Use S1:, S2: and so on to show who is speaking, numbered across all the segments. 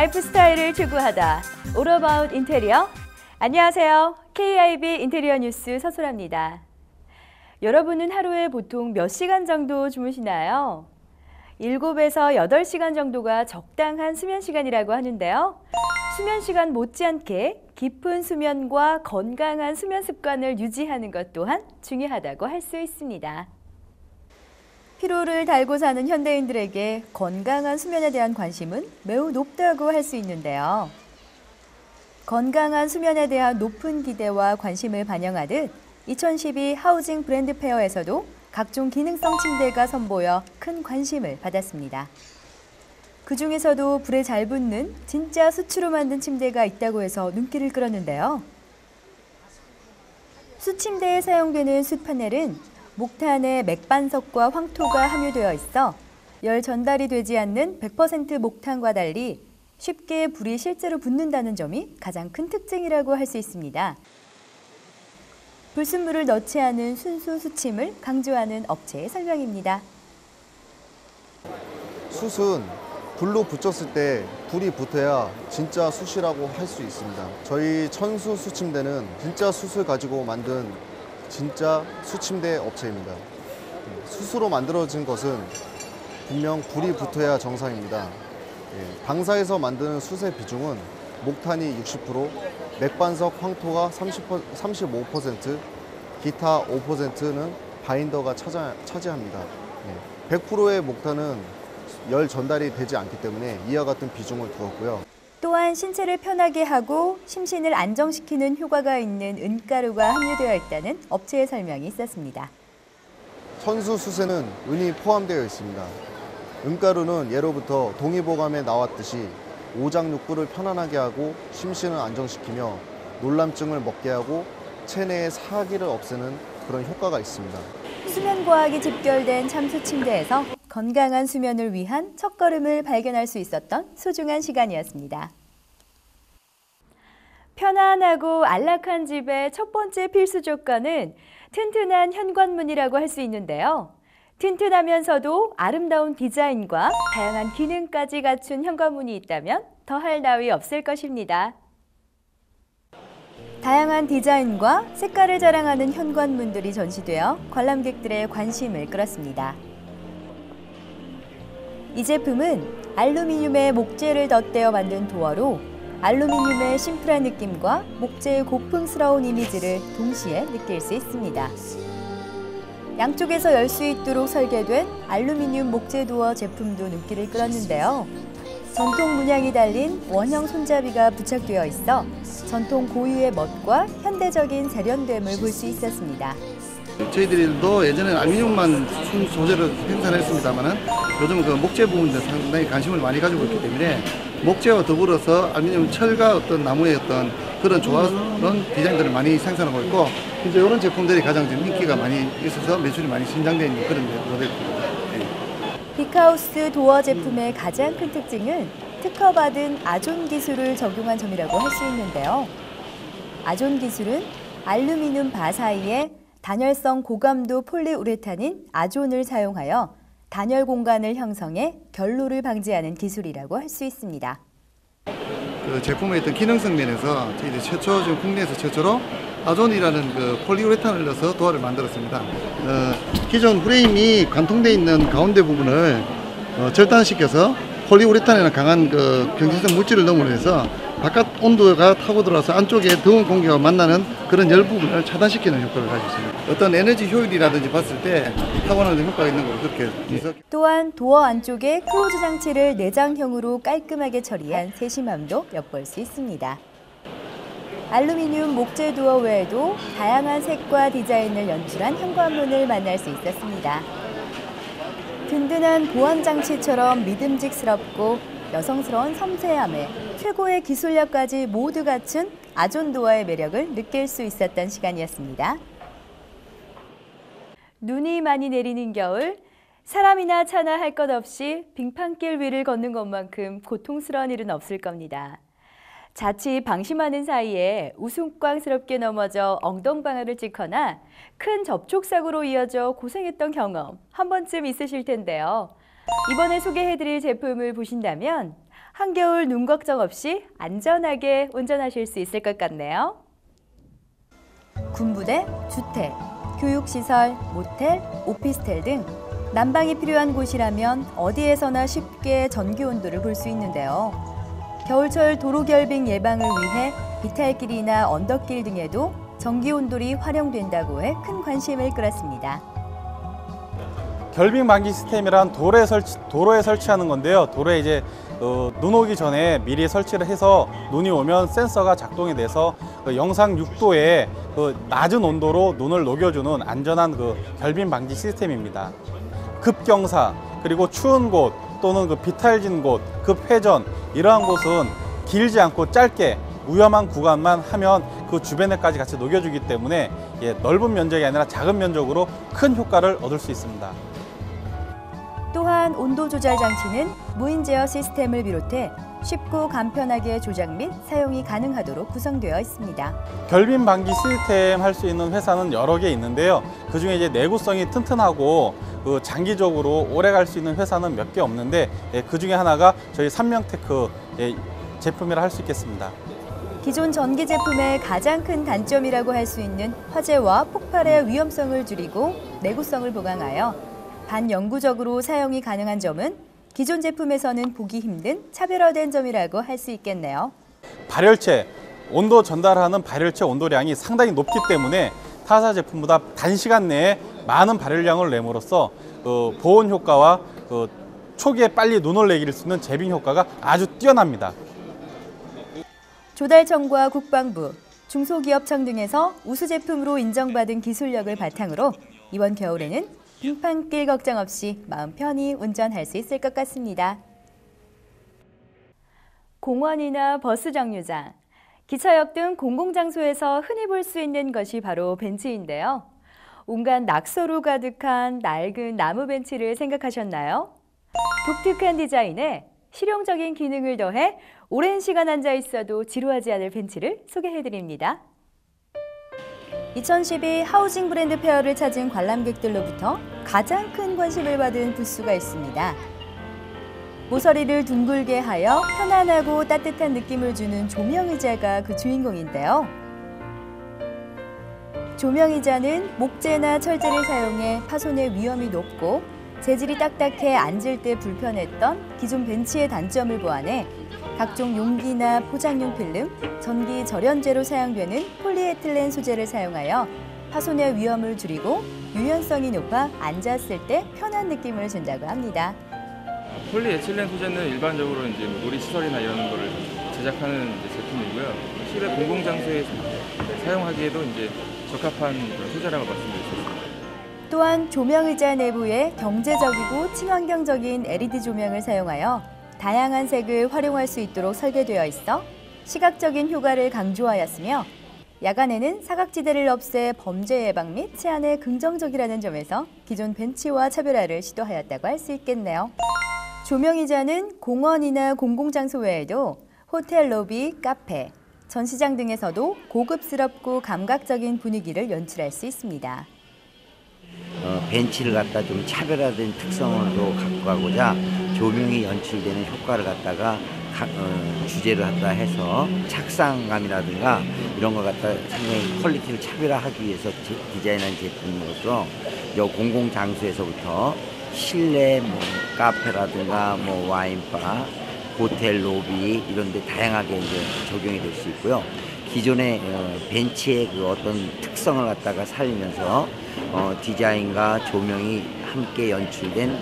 S1: 라이프 스타일을 추구하다. All About 인테리어. 안녕하세요. KIB 인테리어 뉴스 서소라입니다. 여러분은 하루에 보통 몇 시간 정도 주무시나요? 7에서 8시간 정도가 적당한 수면 시간이라고 하는데요. 수면 시간 못지않게 깊은 수면과 건강한 수면 습관을 유지하는 것 또한 중요하다고 할 수 있습니다. 피로를 달고 사는 현대인들에게 건강한 수면에 대한 관심은 매우 높다고 할 수 있는데요. 건강한 수면에 대한 높은 기대와 관심을 반영하듯 2012 하우징 브랜드 페어에서도 각종 기능성 침대가 선보여 큰 관심을 받았습니다. 그중에서도 불에 잘 붙는 진짜 수치로 만든 침대가 있다고 해서 눈길을 끌었는데요. 수침대에 사용되는 숯파넬은 목탄에 맥반석과 황토가 함유되어 있어 열 전달이 되지 않는 100% 목탄과 달리 쉽게 불이 실제로 붙는다는 점이 가장 큰 특징이라고 할 수 있습니다. 불순물을 넣지 않은 순수 수침을 강조하는 업체의 설명입니다.
S2: 숯은 불로 붙였을 때 불이 붙어야 진짜 숯이라고 할 수 있습니다. 저희 천수 수침대는 진짜 숯을 가지고 만든 진짜 수침대 업체입니다. 숯으로 만들어진 것은 분명 불이 붙어야 정상입니다. 방사에서 만드는 숯의 비중은 목탄이 60%, 맥반석 황토가 35%, 기타 5%는 바인더가 차지합니다. 100%의 목탄은 열 전달이 되지 않기 때문에 이와 같은 비중을 두었고요.
S1: 또한 신체를 편하게 하고 심신을 안정시키는 효과가 있는 은가루가 함유되어 있다는 업체의 설명이 있었습니다.
S2: 천수 숯에는 은이 포함되어 있습니다. 은가루는 예로부터 동의보감에 나왔듯이 오장육부를 편안하게 하고 심신을 안정시키며 놀람증을 먹게 하고 체내의 사기를 없애는 그런 효과가 있습니다. 수면과학이 집결된 참수 침대에서 건강한 수면을 위한 첫걸음을 발견할 수 있었던 소중한 시간이었습니다. 편안하고 안락한 집의 첫 번째 필수 조건은 튼튼한 현관문이라고 할 수 있는데요. 튼튼하면서도 아름다운 디자인과 다양한 기능까지 갖춘 현관문이 있다면 더할 나위 없을 것입니다. 다양한 디자인과 색깔을 자랑하는 현관문들이 전시되어 관람객들의 관심을 끌었습니다. 이 제품은 알루미늄에 목재를 덧대어 만든 도어로 알루미늄의 심플한 느낌과 목재의 고풍스러운 이미지를 동시에 느낄 수 있습니다. 양쪽에서 열 수 있도록 설계된 알루미늄 목재 도어 제품도 눈길을 끌었는데요. 전통 문양이 달린 원형 손잡이가 부착되어 있어 전통 고유의 멋과 현대적인 세련됨을 볼 수 있었습니다.
S3: 저희들도 예전에는 알루미늄만 순 소재로 생산했습니다만 요즘은 그 목재 부분에 상당히 관심을 많이 가지고 있기 때문에 목재와 더불어서 알루미늄 철과 어떤 나무의 어떤 그런 조화로운 디자인들을 많이 생산하고 있고 이제 이런 제품들이 가장 좀 인기가 많이 있어서 매출이 많이 신장되어 있는 그런 모델입니다.
S1: 빅하우스 도어 제품의 가장 큰 특징은 특허받은 아존 기술을 적용한 점이라고 할 수 있는데요. 아존 기술은 알루미늄 바 사이에 단열성 고감도 폴리우레탄인 아존을 사용하여 단열 공간을 형성해 결로를 방지하는 기술이라고 할 수 있습니다.
S3: 그 제품의 어떤 기능성 면에서 저희들 최초, 지금 국내에서 최초로 아존이라는 그 폴리우레탄을 넣어서 도어를 만들었습니다. 기존 프레임이 관통되어 있는 가운데 부분을 절단시켜서 폴리우레탄이라는 강한 그 경직성 물질을 넣음으로써 바깥 온도가 타고 들어와서 안쪽에 더운 공기가 만나는 그런 열 부분을 차단시키는 효과를 가지고 있습니다. 어떤 에너지 효율이라든지 봤을 때 타고나는 효과가 있는 걸 그렇게 분석.
S1: 또한 도어 안쪽에 클로즈 장치를 내장형으로 깔끔하게 처리한 세심함도 엿볼 수 있습니다. 알루미늄 목재 도어 외에도 다양한 색과 디자인을 연출한 현관문을 만날 수 있었습니다. 든든한 보안 장치처럼 믿음직스럽고 여성스러운 섬세함에 최고의 기술력까지 모두 갖춘 아존 도어의 매력을 느낄 수 있었던 시간이었습니다. 눈이 많이 내리는 겨울, 사람이나 차나 할 것 없이 빙판길 위를 걷는 것만큼 고통스러운 일은 없을 겁니다. 자칫 방심하는 사이에 우스꽝스럽게 넘어져 엉덩방아를 찍거나 큰 접촉사고로 이어져 고생했던 경험 한 번쯤 있으실 텐데요. 이번에 소개해드릴 제품을 보신다면 한겨울 눈 걱정 없이 안전하게 운전하실 수 있을 것 같네요. 군부대, 주택, 교육시설, 모텔, 오피스텔 등 난방이 필요한 곳이라면 어디에서나 쉽게 전기 온도를 볼 수 있는데요. 겨울철 도로 결빙 예방을 위해 비탈길이나 언덕길 등에도 전기 온돌이 활용된다고 해 큰 관심을 끌었습니다.
S4: 결빙 방지 시스템이란 도로에 설치하는 건데요. 도로에 이제 눈 오기 전에 미리 설치를 해서 눈이 오면 센서가 작동이 돼서 영상 6도의 낮은 온도로 눈을 녹여주는 안전한 결빙 방지 시스템입니다. 급경사, 그리고 추운 곳 또는 비탈진 곳, 급회전 이러한 곳은 길지 않고 짧게 위험한 구간만 하면 그 주변에까지 같이 녹여주기 때문에 넓은 면적이 아니라 작은 면적으로 큰 효과를 얻을 수 있습니다.
S1: 또한 온도 조절 장치는 무인 제어 시스템을 비롯해 쉽고 간편하게 조작 및 사용이 가능하도록 구성되어 있습니다.
S4: 결빙 방지 시스템 할 수 있는 회사는 여러 개 있는데요. 그중에 이제 내구성이 튼튼하고 장기적으로 오래 갈 수 있는 회사는 몇 개 없는데 그중에 하나가 저희 삼명테크 제품이라 할 수 있겠습니다.
S1: 기존 전기 제품의 가장 큰 단점이라고 할 수 있는 화재와 폭발의 위험성을 줄이고 내구성을 보강하여 반영구적으로 사용이 가능한 점은 기존 제품에서는 보기 힘든 차별화된 점이라고 할 수 있겠네요.
S4: 발열체, 온도 전달하는 발열체 온도량이 상당히 높기 때문에 타사 제품보다 단시간 내에 많은 발열량을 내므로써 보온 효과와 초기에 빨리 눈을 내릴 수 있는 제빙 효과가 아주 뛰어납니다.
S1: 조달청과 국방부, 중소기업청 등에서 우수 제품으로 인정받은 기술력을 바탕으로 이번 겨울에는 빙판길 걱정 없이 마음 편히 운전할 수 있을 것 같습니다. 공원이나 버스 정류장, 기차역 등 공공장소에서 흔히 볼 수 있는 것이 바로 벤치인데요. 온갖 낙서로 가득한 낡은 나무 벤치를 생각하셨나요? 독특한 디자인에 실용적인 기능을 더해 오랜 시간 앉아 있어도 지루하지 않을 벤치를 소개해드립니다. 2012 하우징 브랜드 페어를 찾은 관람객들로부터 가장 큰 관심을 받은 부스가 있습니다. 모서리를 둥글게 하여 편안하고 따뜻한 느낌을 주는 조명의자가 그 주인공인데요. 조명의자는 목재나 철제를 사용해 파손의 위험이 높고 재질이 딱딱해 앉을 때 불편했던 기존 벤치의 단점을 보완해 각종 용기나 포장용 필름, 전기 절연제로 사용되는 폴리에틸렌 소재를 사용하여 파손의 위험을 줄이고 유연성이 높아 앉았을 때 편한 느낌을 준다고 합니다.
S5: 폴리에틸렌 소재는 일반적으로 이제 놀이 시설이나 이런 거를 제작하는 제품이고요. 실외 공공장소에 사용하기에도 이제 적합한 그런 소재라고 말씀드릴 수 있습니다.
S1: 또한 조명의자 내부에 경제적이고 친환경적인 LED 조명을 사용하여 다양한 색을 활용할 수 있도록 설계되어 있어 시각적인 효과를 강조하였으며 야간에는 사각지대를 없애 범죄 예방 및 치안에 긍정적이라는 점에서 기존 벤치와 차별화를 시도하였다고 할 수 있겠네요. 조명의자는 공원이나 공공장소 외에도 호텔 로비, 카페, 전시장 등에서도 고급스럽고 감각적인 분위기를 연출할 수 있습니다.
S6: 벤치를 갖다 좀 차별화된 특성으로 갖고 가고자 조명이 연출되는 효과를 갖다가 주제로 갖다 해서 착상감이라든가 이런 걸 갖다 상당히 퀄리티를 차별화하기 위해서 디자인한 제품으로서 공공장소에서부터 실내 카페라든가 와인바, 호텔 로비 이런 데 다양하게 이제 적용이 될 수 있고요. 기존의 벤치의 어떤 특성을 갖다가 살리면서 디자인과 조명이 함께 연출된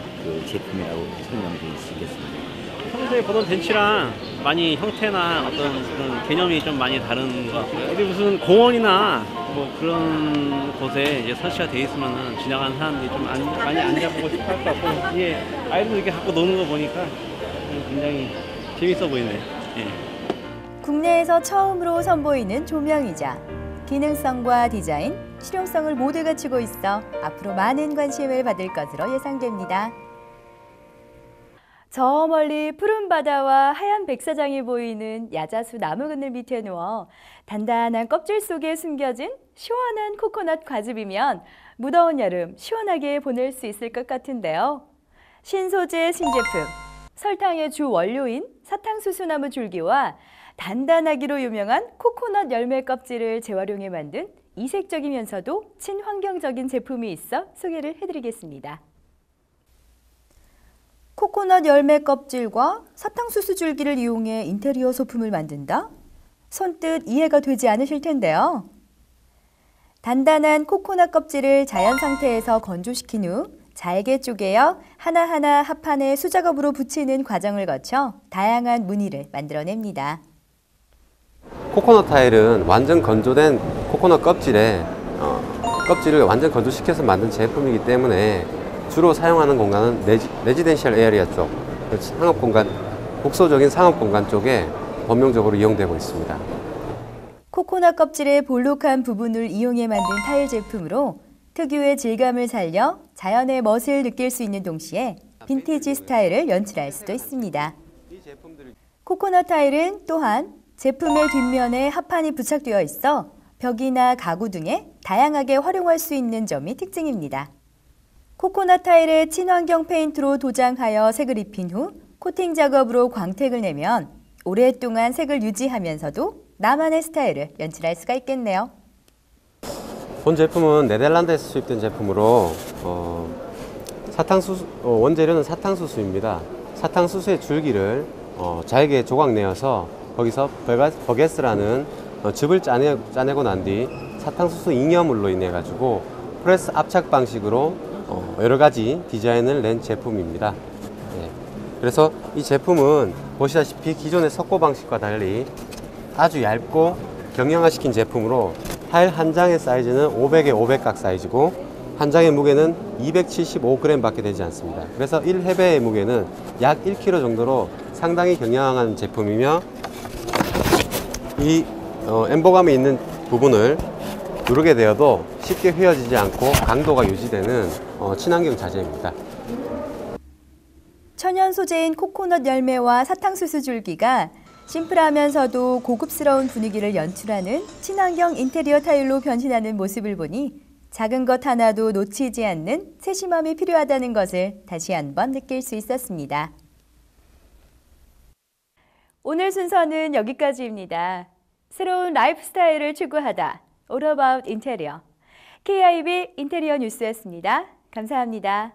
S6: 제품이라고 설명드릴 수 있겠습니다.
S7: 평소에 보던 벤치랑 많이 형태나 어떤 그런 개념이 좀 많이 다른 것 같아요. 어디 무슨 공원이나 그런 곳에 이제 설치가 돼 있으면 지나가는 사람들이 좀 많이 앉아보고 싶어 할 것 같고, 이게 아이들 이렇게 갖고 노는 거 보니까 굉장히 재밌어 보이네요. 예.
S1: 국내에서 처음으로 선보이는 조명의자, 기능성과 디자인, 실용성을 모두 갖추고 있어 앞으로 많은 관심을 받을 것으로 예상됩니다. 저 멀리 푸른 바다와 하얀 백사장이 보이는 야자수 나무 그늘 밑에 누워 단단한 껍질 속에 숨겨진 시원한 코코넛 과즙이면 무더운 여름 시원하게 보낼 수 있을 것 같은데요. 신소재, 신제품, 설탕의 주 원료인 사탕수수나무 줄기와 단단하기로 유명한 코코넛 열매 껍질을 재활용해 만든 이색적이면서도 친환경적인 제품이 있어 소개를 해드리겠습니다. 코코넛 열매 껍질과 사탕수수 줄기를 이용해 인테리어 소품을 만든다? 선뜻 이해가 되지 않으실 텐데요. 단단한 코코넛 껍질을 자연 상태에서 건조시킨 후 잘게 쪼개어 하나하나 합판에 수작업으로 붙이는 과정을 거쳐 다양한 무늬를 만들어냅니다.
S8: 코코넛 타일은 완전 건조된 코코넛 껍질에 껍질을 완전 건조시켜서 만든 제품이기 때문에 주로 사용하는 공간은 레지덴셜 에어리아 쪽, 상업공간, 국소적인 상업공간 쪽에 범용적으로 이용되고 있습니다.
S1: 코코넛 껍질의 볼록한 부분을 이용해 만든 타일 제품으로 특유의 질감을 살려 자연의 멋을 느낄 수 있는 동시에 빈티지 스타일을 연출할 수도 있습니다. 코코넛 타일은 또한 제품의 뒷면에 합판이 부착되어 있어 벽이나 가구 등에 다양하게 활용할 수 있는 점이 특징입니다. 코코넛 타일에 친환경 페인트로 도장하여 색을 입힌 후 코팅 작업으로 광택을 내면 오랫동안 색을 유지하면서도 나만의 스타일을 연출할 수가 있겠네요.
S8: 본 제품은 네덜란드에서 수입된 제품으로 원재료는 사탕수수입니다. 사탕수수의 줄기를 잘게 조각 내어서 거기서 버게스라는 즙을 짜내고 난 뒤 사탕수수 잉여물로 인해 가지고 프레스 압착 방식으로 여러 가지 디자인을 낸 제품입니다. 네. 그래서 이 제품은 보시다시피 기존의 석고 방식과 달리 아주 얇고 경량화시킨 제품으로 타일 한 장의 사이즈는 500에 500각 사이즈고 한 장의 무게는 275g 밖에 되지 않습니다. 그래서 1회배의 무게는 약 1kg 정도로 상당히 경량한 제품이며 이 엠보감이 있는 부분을 누르게 되어도 쉽게 휘어지지 않고 강도가 유지되는 친환경 자재입니다.
S1: 천연 소재인 코코넛 열매와 사탕수수 줄기가 심플하면서도 고급스러운 분위기를 연출하는 친환경 인테리어 타일로 변신하는 모습을 보니 작은 것 하나도 놓치지 않는 세심함이 필요하다는 것을 다시 한번 느낄 수 있었습니다. 오늘 순서는 여기까지입니다. 새로운 라이프 스타일을 추구하다. All About Interior. KIB 인테리어 뉴스였습니다. 감사합니다.